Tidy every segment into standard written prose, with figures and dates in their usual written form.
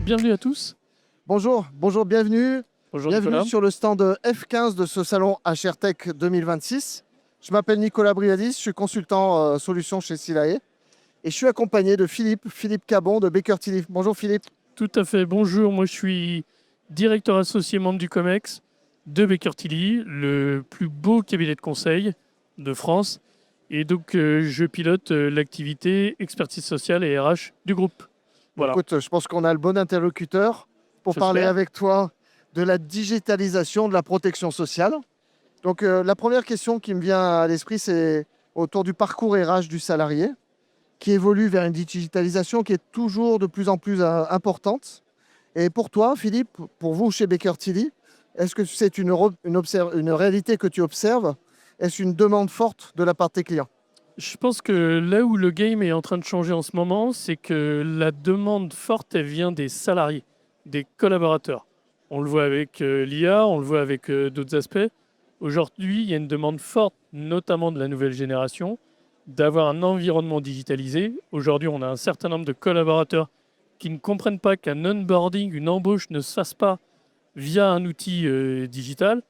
Bienvenue à tous. Bonjour, bienvenue. Bonjour Bienvenue Nicolas. sur le stand F15 de ce salon HRTech 2026. Je m'appelle Nicolas Briadis, je suis consultant solutions chez Silae et je suis accompagné de Philippe Cabon de Baker Tilly. Bonjour Philippe. Tout à fait, bonjour. Moi, je suis directeur associé membre du COMEX de Baker Tilly, le plus beau cabinet de conseil de France. Et donc, je pilote l'activité expertise sociale et RH du groupe. Voilà, Écoute, je pense qu'on a le bon interlocuteur pour parler j'espère. avec toi de la digitalisation de la protection sociale. Donc la première question qui me vient à l'esprit, c'est autour du parcours RH du salarié qui évolue vers une digitalisation qui est toujours de plus en plus importante. Et pour toi, Philippe, pour vous chez Baker Tilly, est-ce que c'est une réalité que tu observes? Est-ce une demande forte de la part de tes clients? Je pense que là où le game est en train de changer en ce moment, c'est que la demande forte, elle vient des salariés, des collaborateurs. On le voit avec l'IA, on le voit avec d'autres aspects. Aujourd'hui, il y a une demande forte, notamment de la nouvelle génération, d'avoir un environnement digitalisé. Aujourd'hui, on a un certain nombre de collaborateurs qui ne comprennent pas qu'un onboarding, une embauche ne se fasse pas via un outil digital.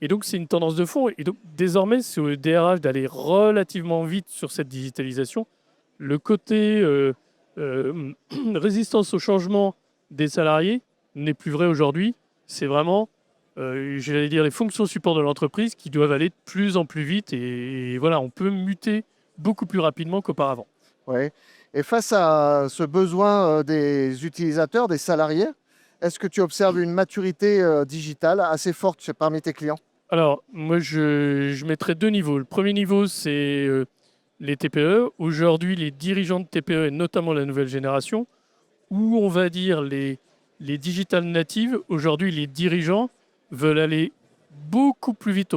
Et donc, c'est une tendance de fond. Et donc, désormais, c'est au DRH d'aller relativement vite sur cette digitalisation. Le côté euh, résistance au changement des salariés n'est plus vrai aujourd'hui. C'est vraiment, j'allais dire, les fonctions support de l'entreprise qui doivent aller de plus en plus vite. Et voilà, on peut muter beaucoup plus rapidement qu'auparavant. Ouais. Et face à ce besoin des utilisateurs, des salariés, est-ce que tu observes une maturité digitale assez forte parmi tes clients? Alors, moi, je mettrais deux niveaux. Le premier niveau, c'est les TPE. Aujourd'hui, les dirigeants de TPE, et notamment la nouvelle génération, ou on va dire les digital natives, aujourd'hui, les dirigeants veulent aller beaucoup plus vite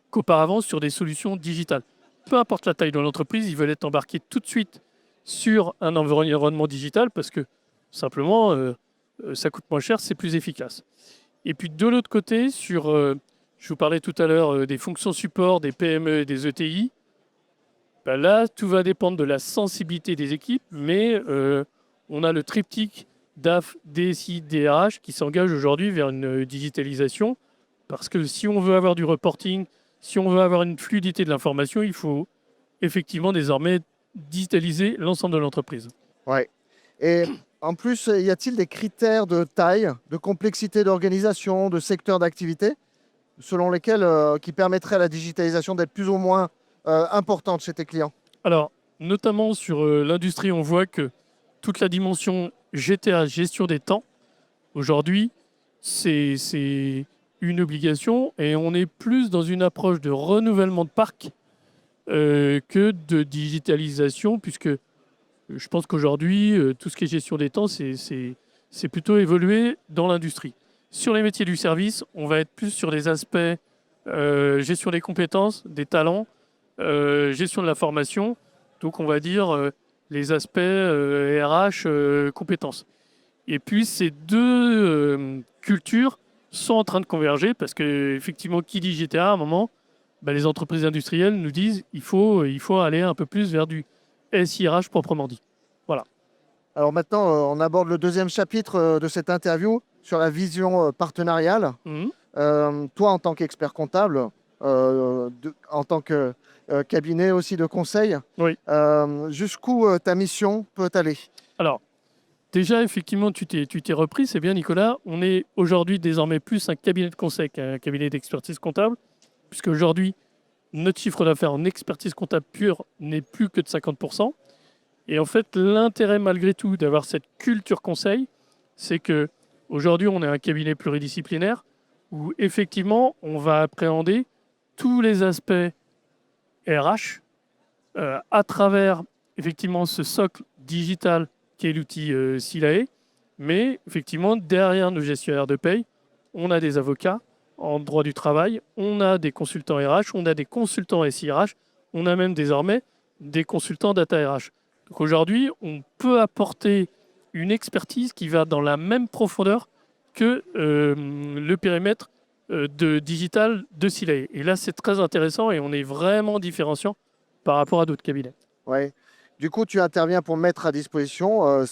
qu'auparavant sur des solutions digitales. Peu importe la taille de l'entreprise, ils veulent être embarqués tout de suite sur un environnement digital parce que simplement, ça coûte moins cher, c'est plus efficace. Et puis de l'autre côté, je vous parlais tout à l'heure des fonctions support des PME et des ETI. Ben là, tout va dépendre de la sensibilité des équipes, mais on a le triptyque DAF, DSI, DRH qui s'engage aujourd'hui vers une digitalisation. Parce que si on veut avoir du reporting, si on veut avoir une fluidité de l'information, il faut effectivement désormais digitaliser l'ensemble de l'entreprise. Ouais. Et en plus, y a-t-il des critères de taille, de complexité d'organisation, de secteur d'activité, selon lesquels qui permettraient à la digitalisation d'être plus ou moins importante chez tes clients? Alors, notamment sur l'industrie, on voit que toute la dimension GTA, gestion des temps, aujourd'hui, c'est une obligation et on est plus dans une approche de renouvellement de parc que de digitalisation, puisque je pense qu'aujourd'hui, tout ce qui est gestion des temps, c'est plutôt évolué dans l'industrie. Sur les métiers du service, on va être plus sur des aspects gestion des compétences, des talents, gestion de la formation. Donc, on va dire les aspects RH, compétences. Et puis, ces deux cultures sont en train de converger parce que, effectivement, qui dit GTA à un moment, bah, les entreprises industrielles nous disent il faut aller un peu plus vers du SIRH proprement dit. Voilà. Alors maintenant, on aborde le deuxième chapitre de cette interview sur la vision partenariale. Mhm. Toi, en tant qu'expert comptable, en tant que cabinet aussi de conseil, Oui. jusqu'où ta mission peut aller? Alors, déjà, effectivement, tu t'es repris, c'est bien, Nicolas. On est aujourd'hui désormais plus un cabinet de conseil qu'un cabinet d'expertise comptable, puisque aujourd'hui, notre chiffre d'affaires en expertise comptable pure n'est plus que de 50%. Et en fait, l'intérêt malgré tout d'avoir cette culture conseil, c'est que aujourd'hui, on est un cabinet pluridisciplinaire où effectivement, on va appréhender tous les aspects RH à travers effectivement ce socle digital qui est l'outil Silae. Mais effectivement, derrière nos gestionnaires de paye, on a des avocats en droit du travail, on a des consultants RH, on a des consultants SIRH, on a même désormais des consultants data RH. Donc aujourd'hui, on peut apporter une expertise qui va dans la même profondeur que le périmètre de digital de Silae. Et là, c'est très intéressant et on est vraiment différenciant par rapport à d'autres cabinets. Ouais. Du coup, tu interviens pour mettre à disposition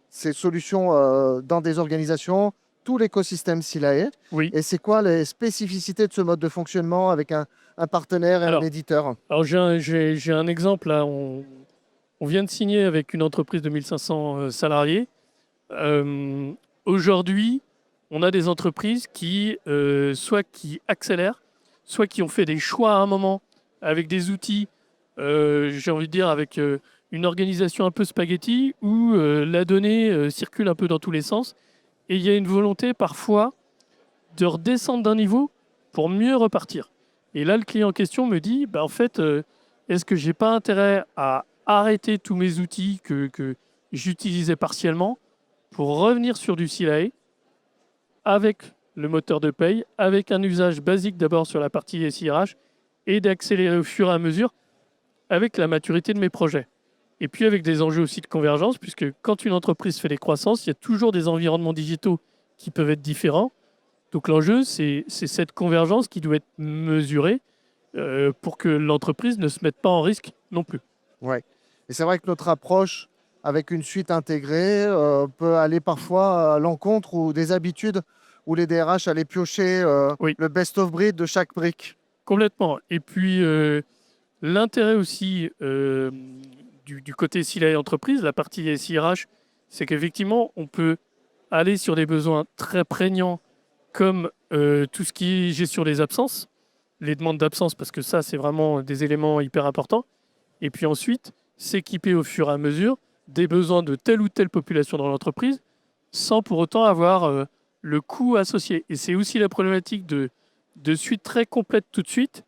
ces solutions dans des organisations, tout l'écosystème Silae. Oui. Et c'est quoi les spécificités de ce mode de fonctionnement avec un partenaire et un Alors, éditeur? alors j'ai un exemple là. On vient de signer avec une entreprise de 1500 salariés. Euh, Aujourd'hui, on a des entreprises qui, soit qui accélèrent, soit qui ont fait des choix à un moment avec des outils, j'ai envie de dire avec une organisation un peu spaghetti, où la donnée circule un peu dans tous les sens. Et il y a une volonté parfois de redescendre d'un niveau pour mieux repartir. Et là, le client en question me dit, bah, en fait, est-ce que j'ai pas intérêt à arrêter tous mes outils que j'utilisais partiellement pour revenir sur du CLA avec le moteur de paye, avec un usage basique d'abord sur la partie SIRH et d'accélérer au fur et à mesure avec la maturité de mes projets. Et puis avec des enjeux aussi de convergence, puisque quand une entreprise fait des croissances, il y a toujours des environnements digitaux qui peuvent être différents. Donc l'enjeu, c'est cette convergence qui doit être mesurée pour que l'entreprise ne se mette pas en risque non plus. Ouais. Et c'est vrai que notre approche avec une suite intégrée peut aller parfois à l'encontre ou des habitudes où les DRH allaient piocher Oui, le best of breed de chaque brique. complètement. Et puis l'intérêt aussi du côté SILA entreprise, la partie SIRH, c'est qu'effectivement, on peut aller sur des besoins très prégnants comme tout ce qui est gestion des absences, les demandes d'absence, parce que ça, c'est vraiment des éléments hyper importants. Et puis ensuite, s'équiper au fur et à mesure des besoins de telle ou telle population dans l'entreprise, sans pour autant avoir le coût associé. Et c'est aussi la problématique de suite très complète tout de suite,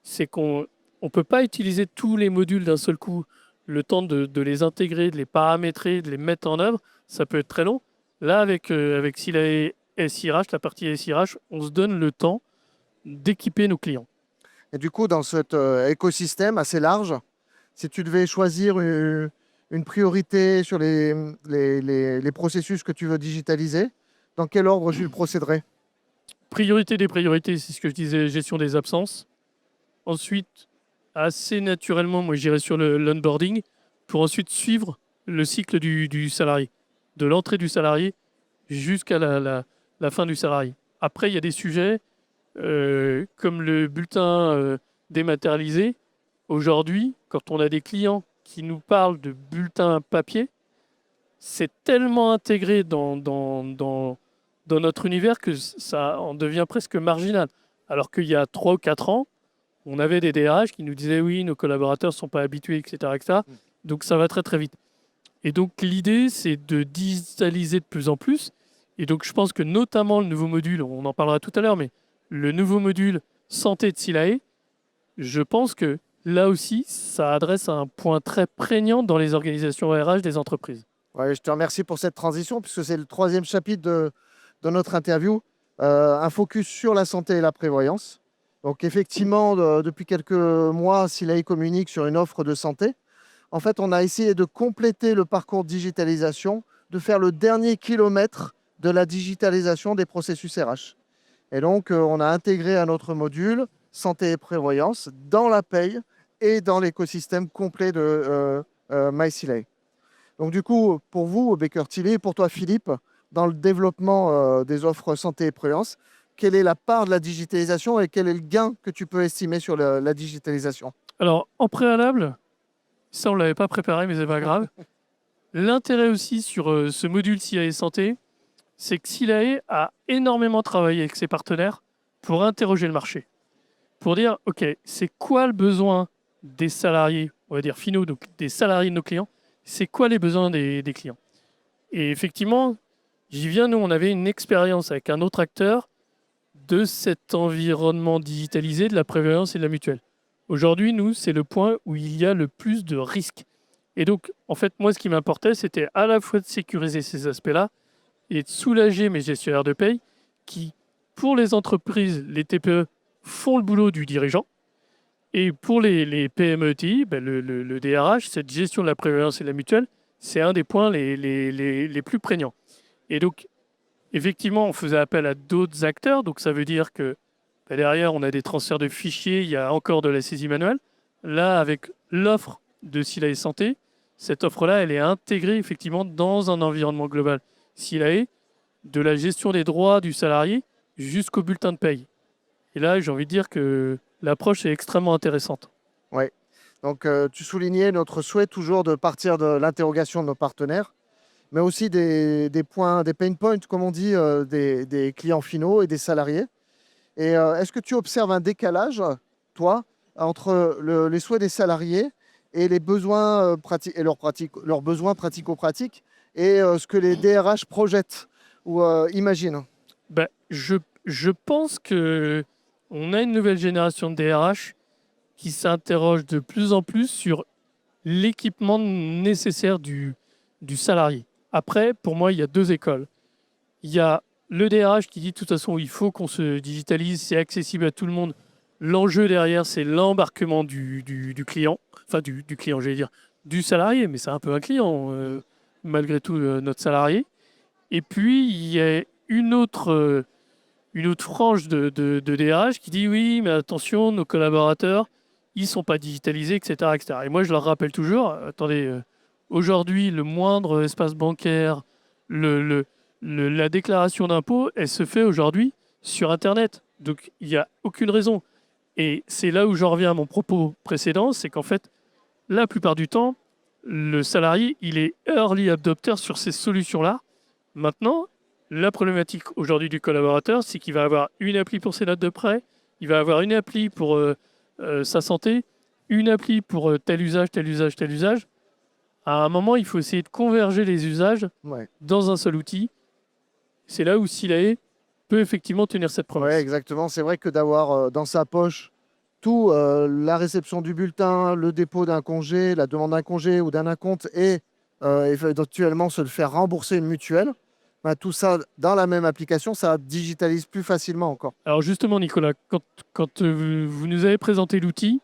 c'est qu'on ne peut pas utiliser tous les modules d'un seul coup, le temps de les intégrer, de les paramétrer, de les mettre en œuvre, ça peut être très long. Là, avec SILA SIRH, la partie SIRH, on se donne le temps d'équiper nos clients. Et du coup, dans cet écosystème assez large, si tu devais choisir une priorité sur les processus que tu veux digitaliser, dans quel ordre tu le procéderais? Priorité des priorités, c'est ce que je disais, gestion des absences. Ensuite, assez naturellement, moi j'irai sur l'onboarding pour ensuite suivre le cycle du salarié, de l'entrée du salarié jusqu'à la fin du salarié. Après, il y a des sujets comme le bulletin dématérialisé. Aujourd'hui, quand on a des clients qui nous parlent de bulletins papier, c'est tellement intégré dans notre univers que ça en devient presque marginal. Alors qu'il y a 3 ou 4 ans, on avait des DRH qui nous disaient oui, nos collaborateurs ne sont pas habitués, etc., etc. Donc ça va très très vite. Et donc l'idée, c'est de digitaliser de plus en plus. Et donc je pense que notamment le nouveau module, on en parlera tout à l'heure, mais le nouveau module santé de Silae, je pense que là aussi, ça adresse un point très prégnant dans les organisations RH des entreprises. Ouais, je te remercie pour cette transition, puisque c'est le troisième chapitre de notre interview, un focus sur la santé et la prévoyance. Donc effectivement, depuis quelques mois, Silae communique sur une offre de santé. En fait, on a essayé de compléter le parcours de digitalisation, de faire le dernier kilomètre de la digitalisation des processus RH. Et donc, on a intégré à notre module santé et prévoyance dans la paye et dans l'écosystème complet de MySilae. Donc, du coup, pour vous, Baker Tilly, et pour toi, Philippe, dans le développement des offres santé et prévoyance, quelle est la part de la digitalisation et quel est le gain que tu peux estimer sur la digitalisation? Alors, en préalable, ça on ne l'avait pas préparé, mais c'est pas grave. L'intérêt aussi sur ce module SIAE Santé, c'est que SILAE a énormément travaillé avec ses partenaires pour interroger le marché. Pour dire, OK, c'est quoi le besoin des salariés, on va dire finaux, donc des salariés de nos clients, c'est quoi les besoins des clients. Et effectivement, j'y viens, nous, on avait une expérience avec un autre acteur de cet environnement digitalisé de la prévoyance et de la mutuelle. Aujourd'hui, nous, c'est le point où il y a le plus de risques. Et donc, en fait, moi, ce qui m'importait, c'était à la fois de sécuriser ces aspects-là et de soulager mes gestionnaires de paye qui, pour les entreprises, les TPE, font le boulot du dirigeant. Et pour les PME ETI, ben le DRH, cette gestion de la prévoyance et de la mutuelle, c'est un des points les plus prégnants. Et donc, effectivement, on faisait appel à d'autres acteurs. Donc, ça veut dire que ben derrière, on a des transferts de fichiers, il y a encore de la saisie manuelle. Là, avec l'offre de Silae Santé, cette offre-là, elle est intégrée effectivement dans un environnement global. Silae, de la gestion des droits du salarié jusqu'au bulletin de paye. Et là, j'ai envie de dire que l'approche est extrêmement intéressante. Ouais. Donc, tu soulignais notre souhait toujours de partir de l'interrogation de nos partenaires, mais aussi des points, des pain points, comme on dit, des clients finaux et des salariés. Et est-ce que tu observes un décalage, toi, entre les souhaits des salariés et les besoins pratiques et leurs besoins pratico-pratiques et ce que les DRH projettent ou imaginent? Ben, je pense que on a une nouvelle génération de DRH qui s'interroge de plus en plus sur l'équipement nécessaire du salarié. Après, pour moi, il y a deux écoles. Il y a le DRH qui dit de toute façon, il faut qu'on se digitalise, c'est accessible à tout le monde. L'enjeu derrière, c'est l'embarquement du client, enfin du client, j'allais dire, du salarié, mais c'est un peu un client, malgré tout, notre salarié. Et puis, il y a une autre frange de DRH qui dit oui, mais attention, nos collaborateurs, ils ne sont pas digitalisés, etc., etc. Et moi, je leur rappelle toujours, attendez, aujourd'hui, le moindre espace bancaire, la déclaration d'impôt, elle se fait aujourd'hui sur Internet. Donc, il n'y a aucune raison. Et c'est là où j'en reviens à mon propos précédent, c'est qu'en fait, la plupart du temps, le salarié, il est early adopter sur ces solutions-là. Maintenant, la problématique aujourd'hui du collaborateur, c'est qu'il va avoir une appli pour ses notes de prêt, il va avoir une appli pour sa santé, une appli pour tel usage, tel usage, tel usage. À un moment, il faut essayer de converger les usages Ouais. dans un seul outil. C'est là où Silae peut effectivement tenir cette Ouais, promesse. exactement. C'est vrai que d'avoir dans sa poche tout, la réception du bulletin, le dépôt d'un congé, la demande d'un congé ou d'un acompte et éventuellement se le faire rembourser une mutuelle, bah, tout ça dans la même application, ça digitalise plus facilement encore. Alors justement, Nicolas, quand vous nous avez présenté l'outil,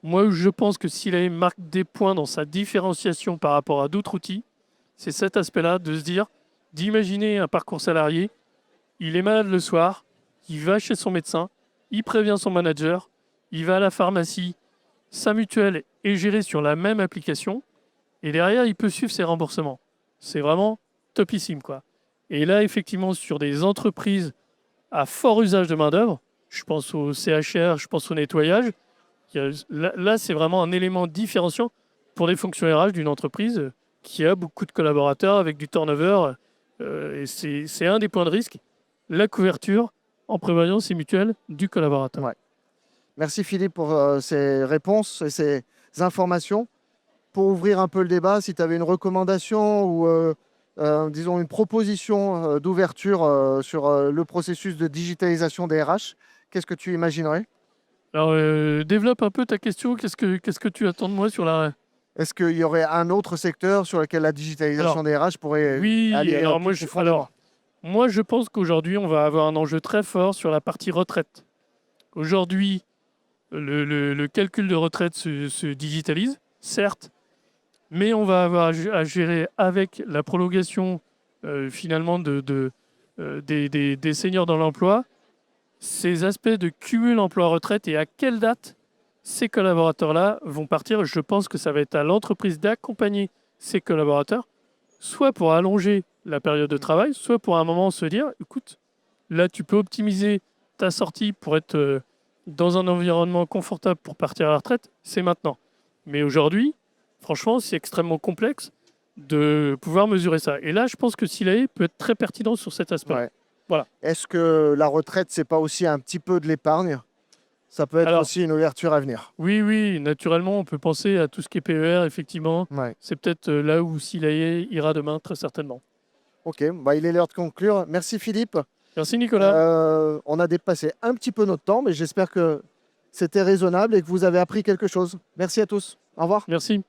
moi, je pense que Silae marque des points dans sa différenciation par rapport à d'autres outils. C'est cet aspect-là de se dire, d'imaginer un parcours salarié, il est malade le soir, il va chez son médecin, il prévient son manager, il va à la pharmacie, sa mutuelle est gérée sur la même application, et derrière, il peut suivre ses remboursements. C'est vraiment topissime, quoi. Et là, effectivement, sur des entreprises à fort usage de main-d'œuvre, je pense au CHR, je pense au nettoyage, là, c'est vraiment un élément différenciant pour les fonctions RH d'une entreprise qui a beaucoup de collaborateurs avec du turnover. Et c'est un des points de risque, la couverture en prévoyant ces mutuelles du collaborateur. Ouais. Merci Philippe pour ces réponses et ces informations. Pour ouvrir un peu le débat, si tu avais une recommandation ou disons une proposition d'ouverture sur le processus de digitalisation des RH, qu'est-ce que tu imaginerais? Alors, développe un peu ta question. Qu'est-ce que tu attends de moi sur la... Est-ce qu'il y aurait un autre secteur sur lequel la digitalisation Alors, des RH pourrait oui, aller alors plus profondément? moi, je pense qu'aujourd'hui, on va avoir un enjeu très fort sur la partie retraite. Aujourd'hui, le calcul de retraite se digitalise, certes, mais on va avoir à gérer avec la prolongation finalement des seniors dans l'emploi, ces aspects de cumul emploi-retraite et à quelle date ces collaborateurs-là vont partir. Je pense que ça va être à l'entreprise d'accompagner ces collaborateurs, soit pour allonger la période de travail, soit pour à un moment se dire, écoute, là tu peux optimiser ta sortie pour être dans un environnement confortable pour partir à la retraite, c'est maintenant. Mais aujourd'hui, franchement, c'est extrêmement complexe de pouvoir mesurer ça. Et là, je pense que Silae peut être très pertinent sur cet aspect. Ouais. Voilà. Est-ce que la retraite, c'est pas aussi un petit peu de l'épargne? Ça peut être Alors, aussi une ouverture à venir. oui, naturellement, on peut penser à tout ce qui est PER, effectivement. Ouais. C'est peut-être là où Silae ira demain, très certainement. Ok, bah, il est l'heure de conclure. Merci Philippe. Merci Nicolas. On a dépassé un petit peu notre temps, mais j'espère que c'était raisonnable et que vous avez appris quelque chose. Merci à tous. Au revoir. Merci.